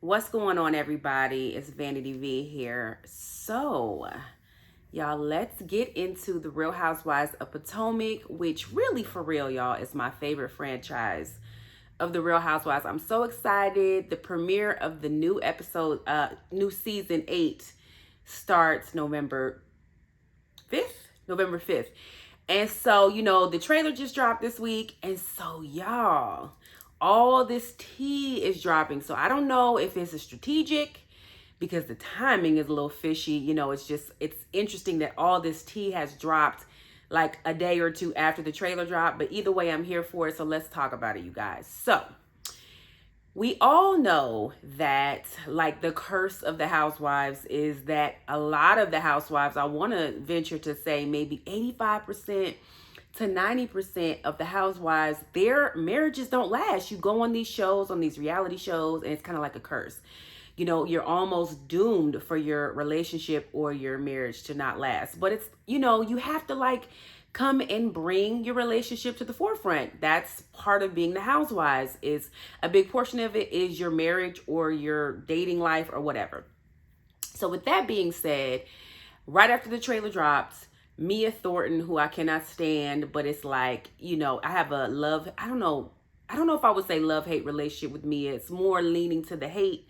What's going on, everybody? It's Vanity V here. So, y'all, let's get into the Real Housewives of Potomac, which really, for real, y'all, is my favorite franchise of the Real Housewives. I'm so excited. The premiere of the new episode, new season 8 starts November 5th. November 5th. And so, the trailer just dropped this week. And so, y'all, all this tea is dropping. So I don't know if it's a strategic because the timing is a little fishy. It's interesting that all this tea has dropped like a day or two after the trailer dropped. But either way, I'm here for it. So let's talk about it, you guys. So we all know that, like, the curse of the housewives is that a lot of the housewives, I want to venture to say maybe 85% to 90% of the housewives, their marriages don't last. You go on these shows, on these reality shows, and it's kind of like a curse. You're almost doomed for your relationship or your marriage to not last. But it's, you have to come and bring your relationship to the forefront. That's part of being the housewives. Is a big portion of it is your marriage or your dating life or whatever. So with that being said, right after the trailer drops, Mia Thornton, who I cannot stand, but it's like, I have a love, I don't know if I would say love-hate relationship with Mia. It's more leaning to the hate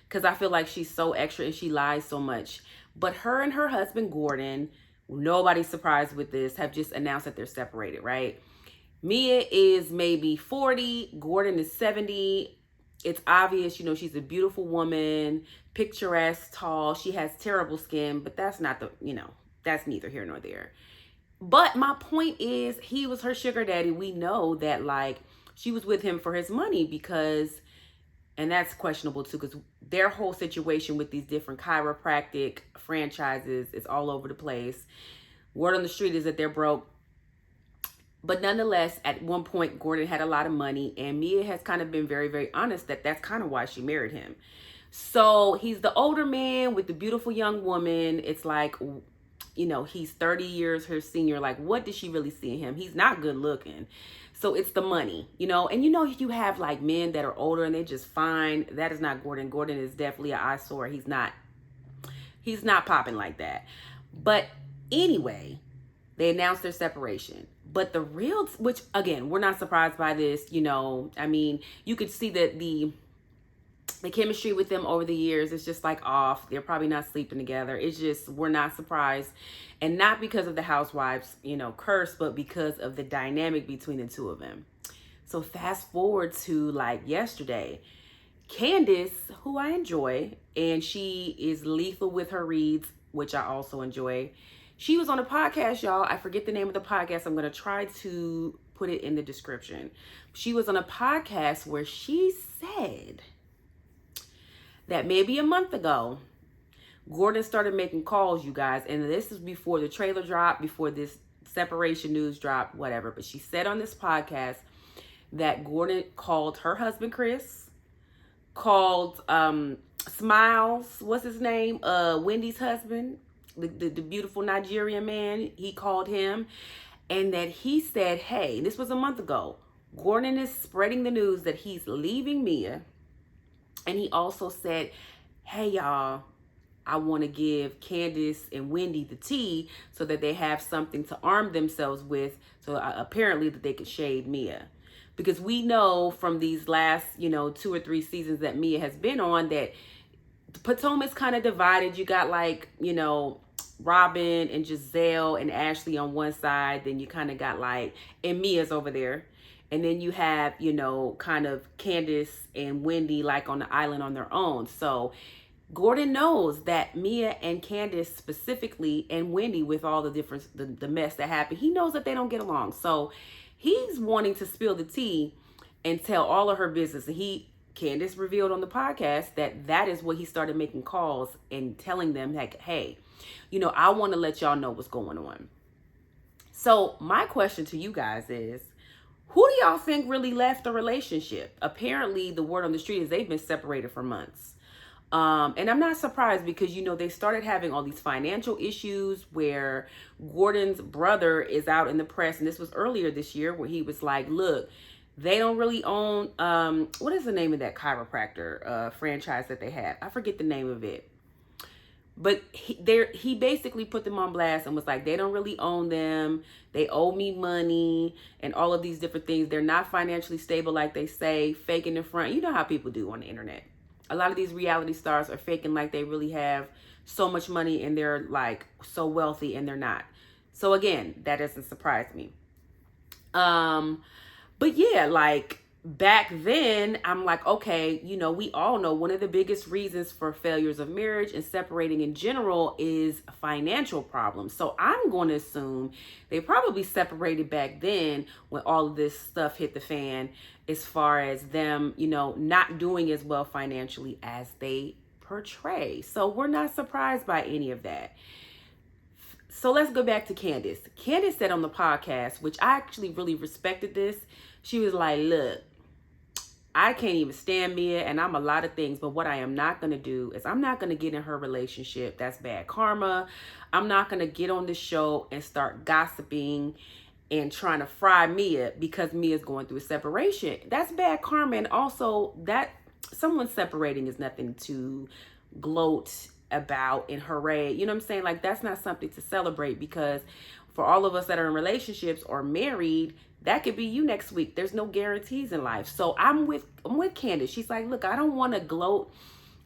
because I feel like she's so extra and she lies so much. But her and her husband, Gordon, nobody's surprised with this, have just announced that they're separated, right? Mia is maybe 40, Gordon is 70. It's obvious, she's a beautiful woman, picturesque, tall. She has terrible skin, but that's not that's neither here nor there. But my point is, he was her sugar daddy. We know that, she was with him for his money because, and that's questionable too, because their whole situation with these different chiropractic franchises is all over the place. Word on the street is that they're broke. But nonetheless, at one point, Gordon had a lot of money, and Mia has kind of been very, very honest that that's kind of why she married him. So he's the older man with the beautiful young woman. It's like, he's 30 years her senior. Like, what did she really see in him? He's not good looking. So it's the money, and you have like men that are older and they're just fine. That is not Gordon. Gordon is definitely an eyesore. He's not popping like that. But anyway, they announced their separation. But the real, which again, we're not surprised by this, you could see that the chemistry with them over the years is just like off. They're probably not sleeping together. It's just, we're not surprised. And not because of the housewives, curse, but because of the dynamic between the two of them. So fast forward to yesterday, Candiace, who I enjoy, and she is lethal with her reads, which I also enjoy. She was on a podcast, y'all. I forget the name of the podcast. I'm going to try to put it in the description. She was on a podcast where she said that maybe a month ago, Gordon started making calls, you guys. And this is before the trailer dropped, before this separation news dropped, whatever. But she said on this podcast that Gordon called her husband, Chris, called Smiles, what's his name? Wendy's husband, the beautiful Nigerian man. He called him. And that he said, hey, this was a month ago, Gordon is spreading the news that he's leaving Mia. And he also said, hey, y'all, I want to give Candiace and Wendy the tea so that they have something to arm themselves with. So apparently that they could shade Mia. Because we know from these last, 2 or 3 seasons that Mia has been on that Potomac's kind of divided. You got Robin and Giselle and Ashley on one side. Then you kind of got and Mia's over there. And then you have, kind of Candiace and Wendy on the island on their own. So Gordon knows that Mia and Candiace specifically, and Wendy with all the different, the mess that happened, he knows that they don't get along. So he's wanting to spill the tea and tell all of her business. And Candiace revealed on the podcast that is what he started making calls and telling them hey, I want to let y'all know what's going on. So my question to you guys is, who do y'all think really left the relationship? Apparently, the word on the street is they've been separated for months. And I'm not surprised because, they started having all these financial issues where Gordon's brother is out in the press. And this was earlier this year where he was like, look, They don't really own, what is the name of that chiropractor franchise that they have? I forget the name of it. But he basically put them on blast and was like, they don't really own them. They owe me money and all of these different things. They're not financially stable like they say, faking in front. You know how people do on the internet. A lot of these reality stars are faking like they really have so much money and they're like so wealthy, and they're not. So again, that doesn't surprise me. But yeah, like back then, I'm like, okay, you know, we all know one of the biggest reasons for failures of marriage and separating in general is financial problems. So I'm going to assume they probably separated back then when all of this stuff hit the fan, as far as them, you know, not doing as well financially as they portray. So we're not surprised by any of that. So let's go back to Candiace. Candiace said on the podcast, which I actually really respected this. She was like, look, I can't even stand Mia, and I'm a lot of things, but what I am not going to do is I'm not going to get in her relationship. That's bad karma. I'm not going to get on the show and start gossiping and trying to fry Mia because Mia's going through a separation. That's bad karma. And also, that someone separating is nothing to gloat about and hooray. You know what I'm saying? Like, that's not something to celebrate, because for all of us that are in relationships or married, that could be you next week. There's no guarantees in life. So I'm with Candiace. She's like, look, I don't want to gloat.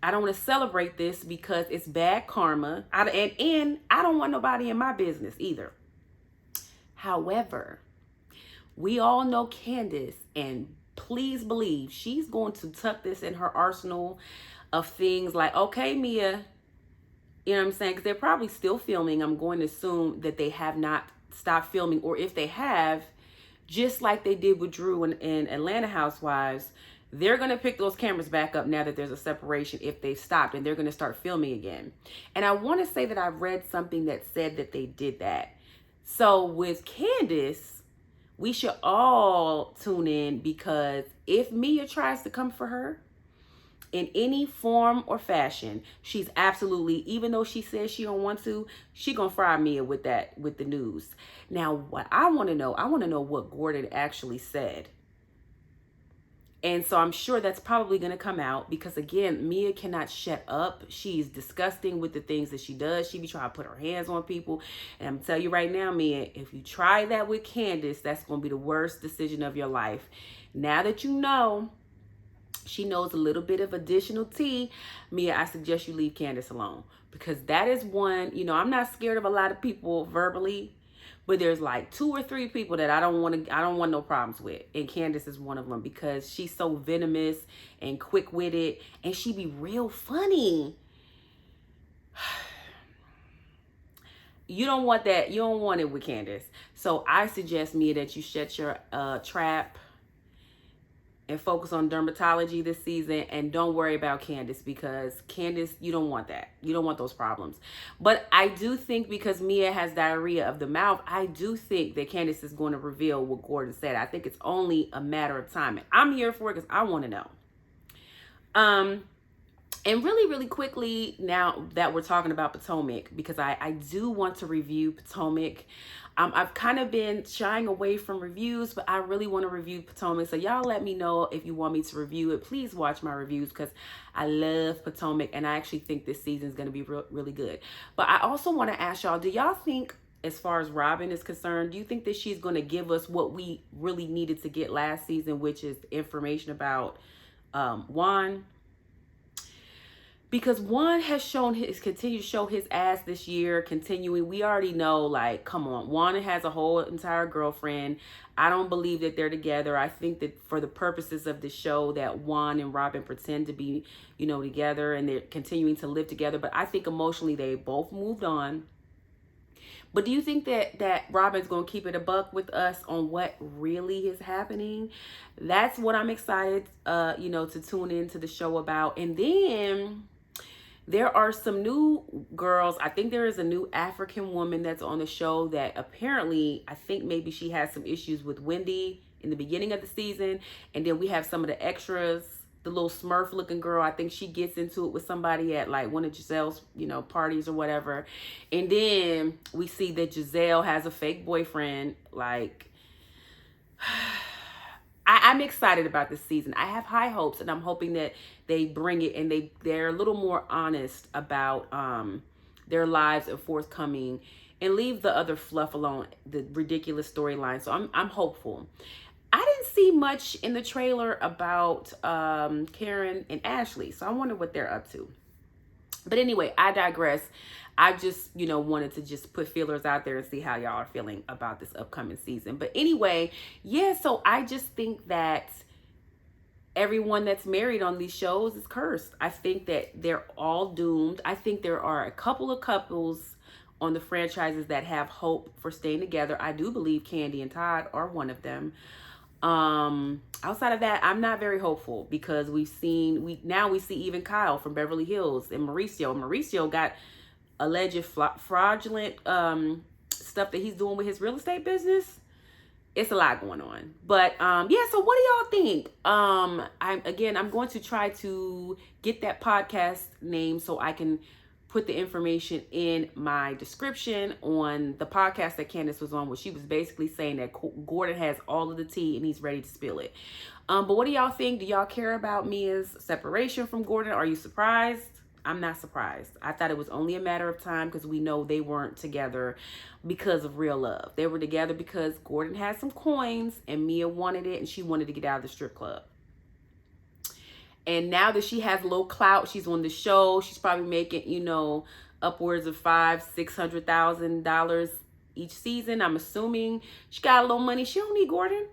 I don't want to celebrate this because it's bad karma. And I don't want nobody in my business either. However, we all know Candiace, and please believe she's going to tuck this in her arsenal of things like, okay, Mia, you know what I'm saying? Because they're probably still filming. I'm going to assume that they have not stopped filming, or if they have, just like they did with Drew in Atlanta Housewives, they're going to pick those cameras back up now that there's a separation if they've stopped, and they're going to start filming again. And I want to say that I read something that said that they did that. So with Candiace, we should all tune in, because if Mia tries to come for her in any form or fashion, she's absolutely, even though she says she don't want to, she gonna fry Mia with the news. Now, what I want to know what Gordon actually said. And so I'm sure that's probably going to come out, because again, Mia cannot shut up. She's disgusting with the things that she does. She be trying to put her hands on people. And I'm going to tell you right now, Mia, if you try that with Candiace, that's going to be the worst decision of your life. Now that you know, she knows a little bit of additional tea, Mia, I suggest you leave Candiace alone, because that is one, you know, I'm not scared of a lot of people verbally, but there's like 2 or 3 people that I don't want no problems with. And Candiace is one of them, because she's so venomous and quick-witted, and she be real funny. You don't want that. You don't want it with Candiace. So I suggest, Mia, that you shut your trap and focus on dermatology this season, and don't worry about Candiace, because Candiace, you don't want that. You don't want those problems. But I do think, because Mia has diarrhea of the mouth, I do think that Candiace is going to reveal what Gordon said. I think it's only a matter of time. And I'm here for it, because I want to know. And really, really quickly, now that we're talking about Potomac, because I do want to review Potomac. I've kind of been shying away from reviews, but I really want to review Potomac. So y'all let me know if you want me to review it. Please watch my reviews, because I love Potomac, and I actually think this season is going to be really good. But I also want to ask y'all, do y'all think, as far as Robin is concerned, do you think that she's going to give us what we really needed to get last season, which is information about Juan? Because Juan has continued to show his ass this year, continuing. We already know, like, come on. Juan has a whole entire girlfriend. I don't believe that they're together. I think that for the purposes of the show, that Juan and Robin pretend to be, you know, together, and they're continuing to live together. But I think emotionally they both moved on. But do you think that Robin's going to keep it a buck with us on what really is happening? That's what I'm excited, you know, to tune into the show about. And then there are some new girls. I think there is a new African woman that's on the show that apparently, I think maybe she has some issues with Wendy in the beginning of the season. And then we have some of the extras, the little Smurf looking girl. I think she gets into it with somebody at like one of Giselle's, you know, parties or whatever. And then we see that Giselle has a fake boyfriend. Like, I'm excited about this season. I have high hopes, and I'm hoping that they bring it and they're a little more honest about their lives and forthcoming, and leave the other fluff alone, the ridiculous storyline. So I'm hopeful. I didn't see much in the trailer about Karen and Ashley, so I wonder what they're up to. But anyway, I digress. I just, wanted to just put feelers out there and see how y'all are feeling about this upcoming season. But anyway, yeah, so I just think that everyone that's married on these shows is cursed. I think that they're all doomed. I think there are a couple of couples on the franchises that have hope for staying together. I do believe Kandi and Todd are one of them. Outside of that, I'm not very hopeful, because we see even Kyle from Beverly Hills and Mauricio got alleged fraudulent stuff that he's doing with his real estate business. It's a lot going on. But yeah, so what do y'all think? I'm going to try to get that podcast name so I can put the information in my description on the podcast that Candiace was on, where she was basically saying that Gordon has all of the tea and he's ready to spill it. But what do y'all think? Do y'all care about Mia's separation from Gordon? Are you surprised? I'm not surprised. I thought it was only a matter of time, because we know they weren't together because of real love. They were together because Gordon had some coins and Mia wanted it, and she wanted to get out of the strip club. And now that she has a little clout, she's on the show, she's probably making, upwards of $500,000-$600,000 each season. I'm assuming she got a little money. She don't need Gordon.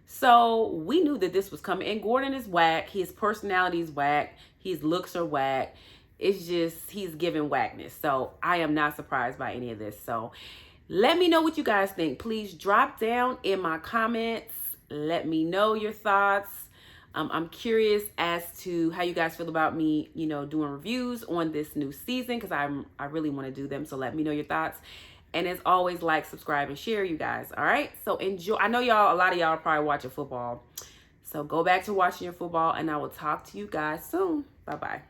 So we knew that this was coming. And Gordon is whack. His personality is whack. His looks are whack. It's just, he's giving whackness. So I am not surprised by any of this. So let me know what you guys think. Please drop down in my comments. Let me know your thoughts. I'm curious as to how you guys feel about me, doing reviews on this new season, because I really want to do them. So let me know your thoughts. And as always, like, subscribe, and share, you guys. All right. So enjoy. I know a lot of y'all are probably watching football. So go back to watching your football, and I will talk to you guys soon. Bye-bye.